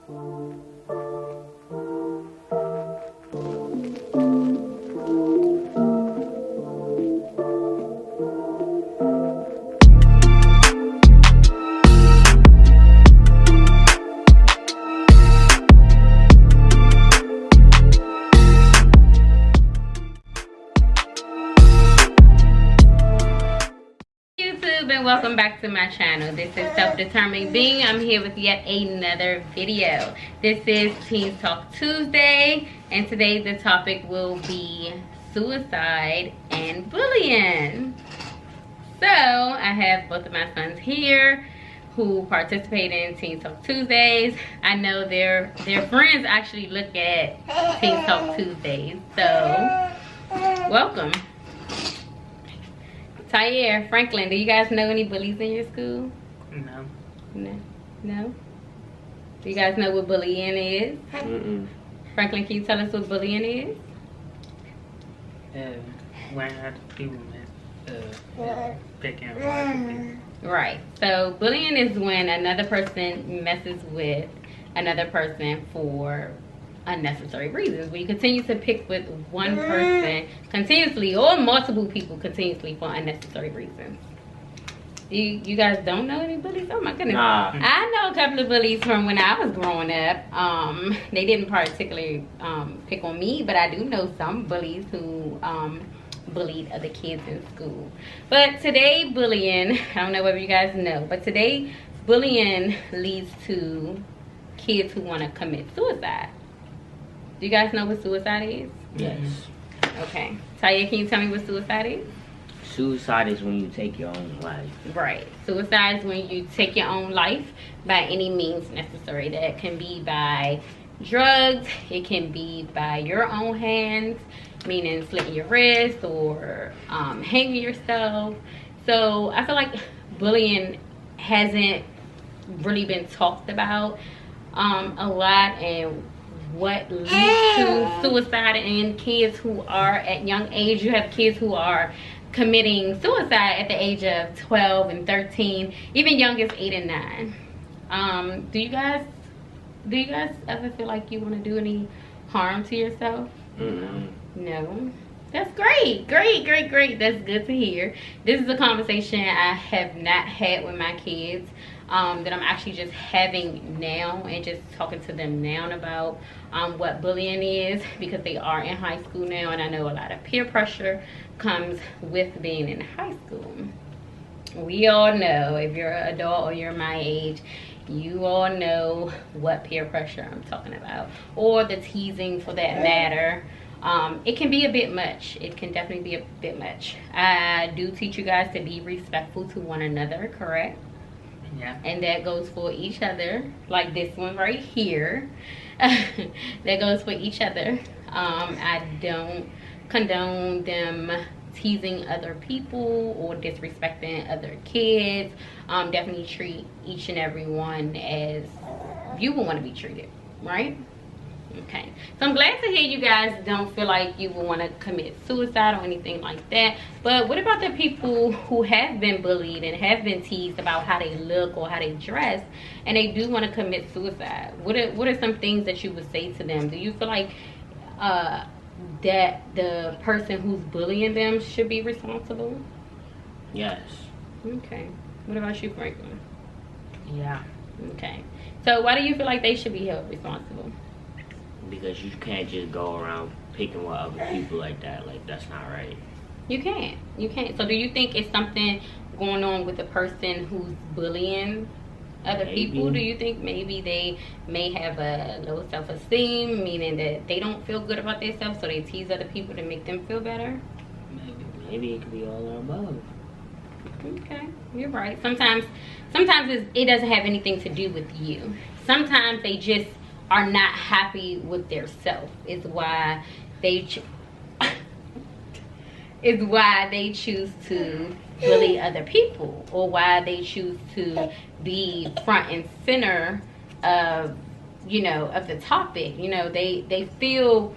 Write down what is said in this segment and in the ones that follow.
And welcome back to my channel. This is Self-Determined Being. I'm here with yet another video. This is Teen Talk Tuesday, and today the topic will be suicide and bullying. So I have both of my sons here who participate in Teen Talk Tuesdays. I know their friends actually look at Teen Talk Tuesdays, so welcome. Tyre, Franklin, do you guys know any bullies in your school? No. No? Do you guys know what bullying is? Franklin, can you tell us what bullying is? When people picking on Right. So bullying is when another person messes with another person for unnecessary reasons. When you continue to pick with one person continuously, or multiple people continuously for unnecessary reasons. You guys don't know any bullies? Oh my goodness. Nah. I know a couple of bullies from when I was growing up. They didn't particularly pick on me, but I do know some bullies who bullied other kids in school. But today bullying, I don't know whether you guys know, but today bullying leads to kids who want to commit suicide. Do you guys know what suicide is? Yes. Okay. Taya, can you tell me what suicide is? Suicide is when you take your own life. Right. Suicide is when you take your own life by any means necessary. That can be by drugs. It can be by your own hands, meaning slitting your wrist or hanging yourself. So I feel like bullying hasn't really been talked about a lot, and what leads to suicide in kids who are at young age. You have kids who are committing suicide at the age of 12 and 13, even young as 8 and 9. Do you guys ever feel like you want to do any harm to yourself? No. That's great. That's good to hear. This is a conversation I have not had with my kids, that I'm actually just having now and just talking to them now about what bullying is, because they are in high school now, and I know a lot of peer pressure comes with being in high school. We all know, if you're an adult or you're my age, you all know what peer pressure I'm talking about, or the teasing for that matter. It can be a bit much. It can definitely be a bit much. I do teach you guys to be respectful to one another, correct? Yeah. And that goes for each other, like this one right here. That goes for each other. I don't condone them teasing other people or disrespecting other kids. Definitely treat each and every one as you would want to be treated, right? Okay, so I'm glad to hear you guys don't feel like you will want to commit suicide or anything like that. But what about the people who have been bullied and have been teased about how they look or how they dress, and they do want to commit suicide? What are some things that you would say to them? Do you feel like that the person who's bullying them should be responsible? Yes. Okay. What about you, Franklin? Yeah. Okay. So why do you feel like they should be held responsible? Because you can't just go around picking with other people like that. Like, that's not right. You can't. So do you think it's something going on with the person who's bullying other people? Do you think maybe they may have a low self-esteem, meaning that they don't feel good about themselves, so they tease other people to make them feel better? Maybe it could be all the above. Okay, you're right. Sometimes it doesn't have anything to do with you. Sometimes they just are not happy with their self. Is why they choose to bully other people, or why they choose to be front and center of the topic. They feel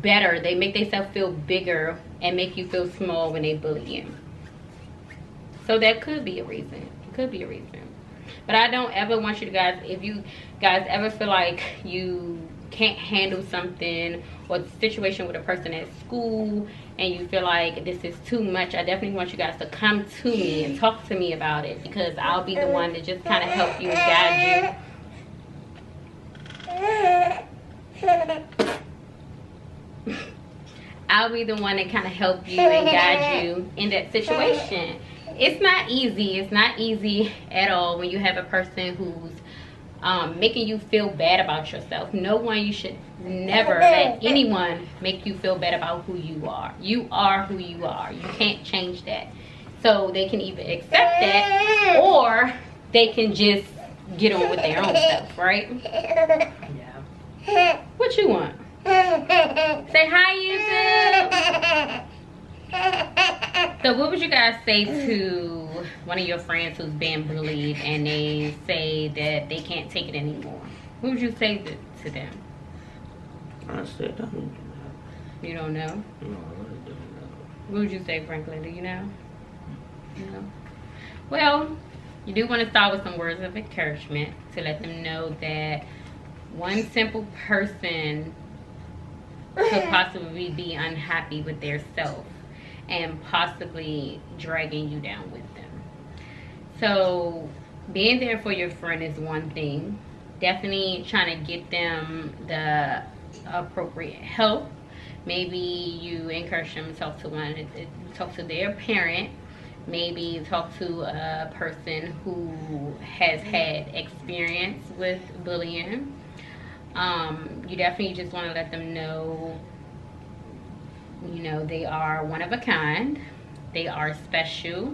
better. They make themselves feel bigger and make you feel small when they bully you. So that could be a reason. It could be a reason. But I don't ever want you guys, if you guys ever feel like you can't handle something or the situation with a person at school and you feel like this is too much, I definitely want you guys to come to me and talk to me about it, because I'll be the one to just kind of help you and guide you. I'll be the one to kind of help you and guide you in that situation. It's not easy. It's not easy at all when you have a person who's making you feel bad about yourself. No one, you should never let anyone make you feel bad about who you are. You are who you are. You can't change that. So they can either accept that or they can just get on with their own stuff, right? Yeah. What you want? Say hi, YouTube. So what would you guys say to one of your friends who's being bullied and they say that they can't take it anymore? What would you say to them? Honestly, I don't know. You don't know? No, I really don't know. What would you say, Franklin? Do you know? No. Well, you do want to start with some words of encouragement to let them know that one simple person could possibly be unhappy with their self and possibly dragging you down with them. So being there for your friend is one thing. Definitely trying to get them the appropriate help. Maybe you encourage them to talk to their parent. Maybe talk to a person who has had experience with bullying. You definitely just want to let them know, you know, they are one of a kind, they are special,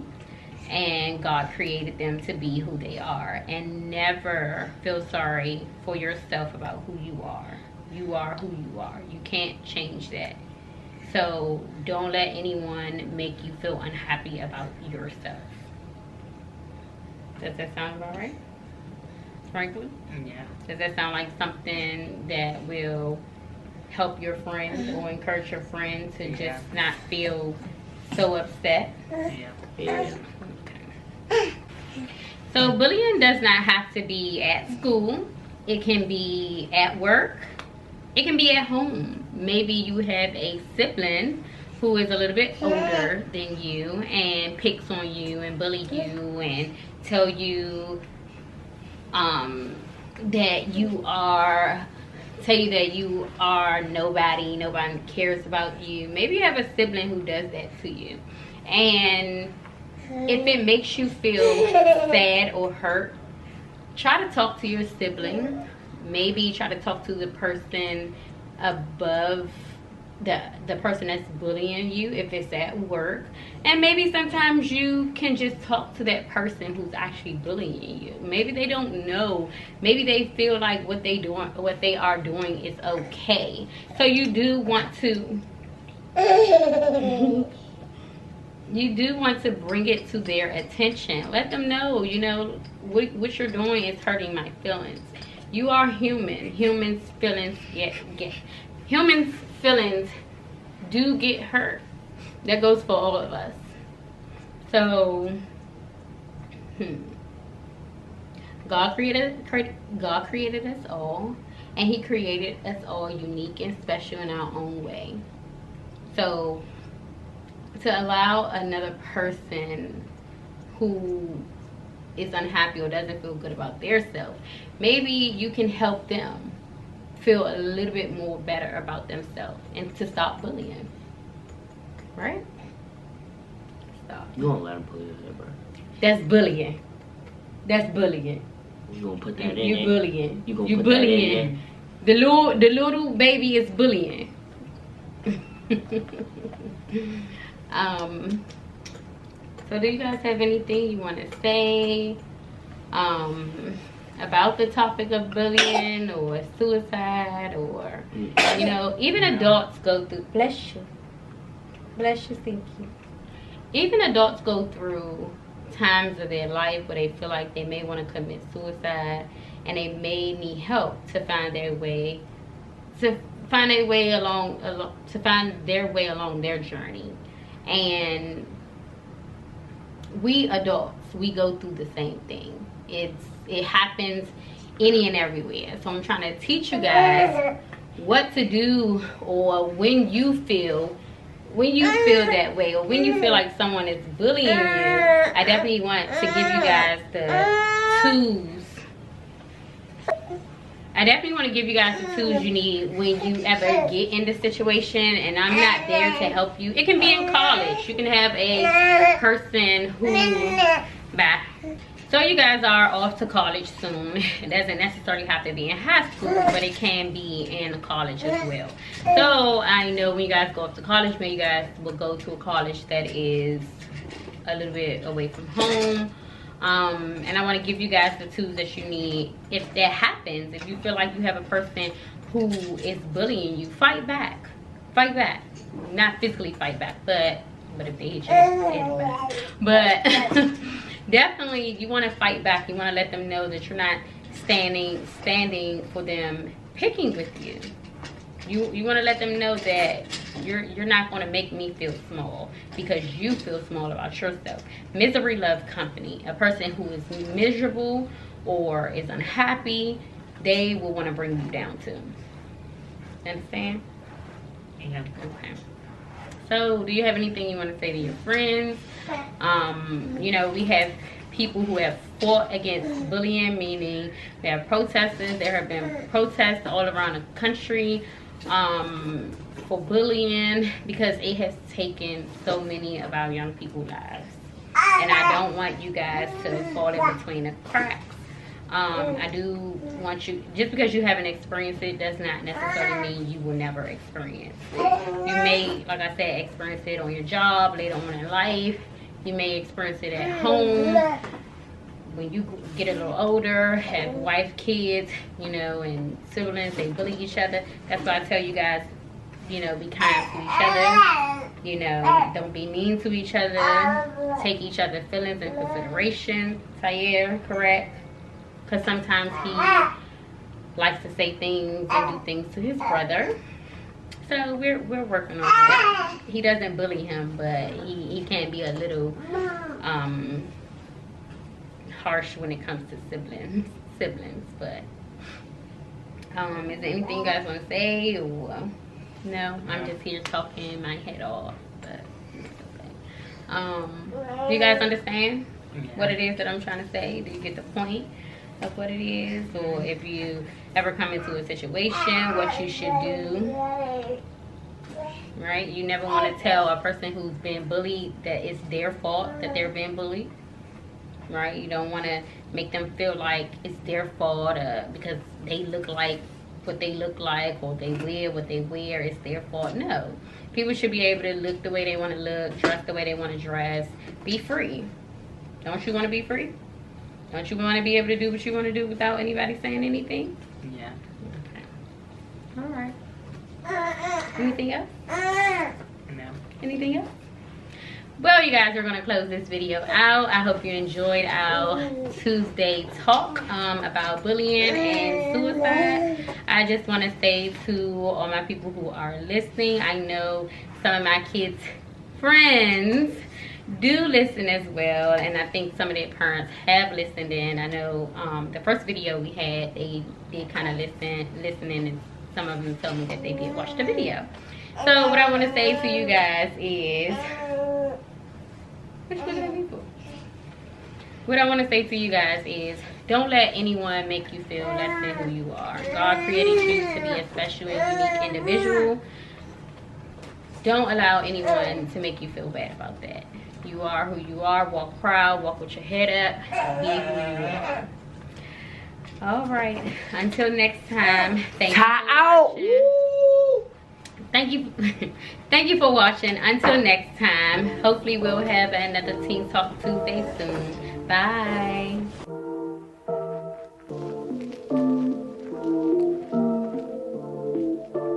and God created them to be who they are. And never feel sorry for yourself about who you are. You are who you are. You can't change that. So don't let anyone make you feel unhappy about yourself. Does that sound about right, Franklin? Yeah. Does that sound like something that will help your friend or encourage your friend to just not feel so upset? Yeah. Yeah. Okay. So bullying does not have to be at school. It can be at work. It can be at home. Maybe you have a sibling who is a little bit older than you and picks on you and bully you and tell you that you are nobody cares about you. Maybe you have a sibling who does that to you, and if it makes you feel sad or hurt, try to talk to your sibling. Maybe try to talk to the person above the person that's bullying you if it's at work. And maybe sometimes you can just talk to that person who's actually bullying you. Maybe they don't know. Maybe they feel like what they are doing is okay. So you do want to bring it to their attention. Let them know, you know, what you're doing is hurting my feelings. You are human. Humans' feelings do get hurt. That goes for all of us. So God created us all, and he created us all unique and special in our own way. So to allow another person who is unhappy or doesn't feel good about their self, maybe you can help them feel a little bit more better about themselves and to stop bullying. Right? Stop. You gonna let him bully you, bro? That's bullying. That's bullying. You gonna put that in? You bullying. You gonna You put bullying. The little baby is bullying. So do you guys have anything you want to say about the topic of bullying or suicide, or you know, even adults go through, bless you, thank you. Even adults go through times of their life where they feel like they may want to commit suicide, and they may need help to find their way along their journey. And we adults, we go through the same thing. It's it happens any and everywhere. So I'm trying to teach you guys what to do, or when you feel that way, or when you feel like someone is bullying you. I definitely want to give you guys the tools. I definitely want to give you guys the tools you need when you ever get in this situation. And I'm not there to help you. It can be in college. You can have a person who, so you guys are off to college soon. It doesn't necessarily have to be in high school, but it can be in college as well. So I know when you guys go off to college, maybe you guys will go to a college that is a little bit away from home. And I want to give you guys the tools that you need if that happens. If you feel like you have a person who is bullying you, fight back. Fight back. Not physically fight back, but if they hit you, it's back. But definitely you want to fight back. You want to let them know that you're not standing for them picking with you. You want to let them know that you're not going to make me feel small because you feel small about yourself. Misery loves company. A person who is miserable or is unhappy, they will want to bring you down too. Understand? Yeah. Okay. So, do you have anything you want to say to your friends? You know, we have people who have fought against bullying, meaning they have protesters. There have been protests all around the country for bullying because it has taken so many of our young people's lives. And I don't want you guys to fall in between the cracks. I do want you, just because you haven't experienced it does not necessarily mean you will never experience it. You may, like I said, experience it on your job, later on in life. You may experience it at home. When you get a little older, have wife, kids, you know, and siblings, they bully each other. That's why I tell you guys, you know, be kind to each other. You know, don't be mean to each other. Take each other's feelings in consideration. Tayer, correct? Because sometimes he likes to say things and do things to his brother. So we're working on that. He doesn't bully him, but he can be a little harsh when it comes to siblings. But is there anything you guys want to say, or no? I'm just here talking my head off, but it's okay. Do you guys understand what it is that I'm trying to say? Do you get the point of what it is? Or if you ever come into a situation, what you should do, right? You never want to tell a person who's been bullied that it's their fault that they're being bullied, right? You don't want to make them feel like it's their fault because they look like what they look like, or they wear what they wear, it's their fault. No, people should be able to look the way they want to look, dress the way they want to dress, be free. Don't you want to be free? Don't you want to be able to do what you want to do without anybody saying anything? Yeah. Okay. All right. Anything else? No. Anything else? Well, you guys, are going to close this video out. I hope you enjoyed our Tuesday talk about bullying and suicide. I just want to say to all my people who are listening, I know some of my kids' friends do listen as well, and I think some of their parents have listened in. I know the first video we had, they did kind of listening, and some of them told me that they did watch the video. So what I want to say to you guys is, what I want to say to you guys is, don't let anyone make you feel less than who you are. God created you to be a special and unique individual. Don't allow anyone to make you feel bad about that. You are who you are. Walk proud, walk with your head up, be who you are. All right, until next time, thank you for watching. Thank you for watching. Until next time, hopefully we'll have another Teen Talk Tuesday soon. Bye.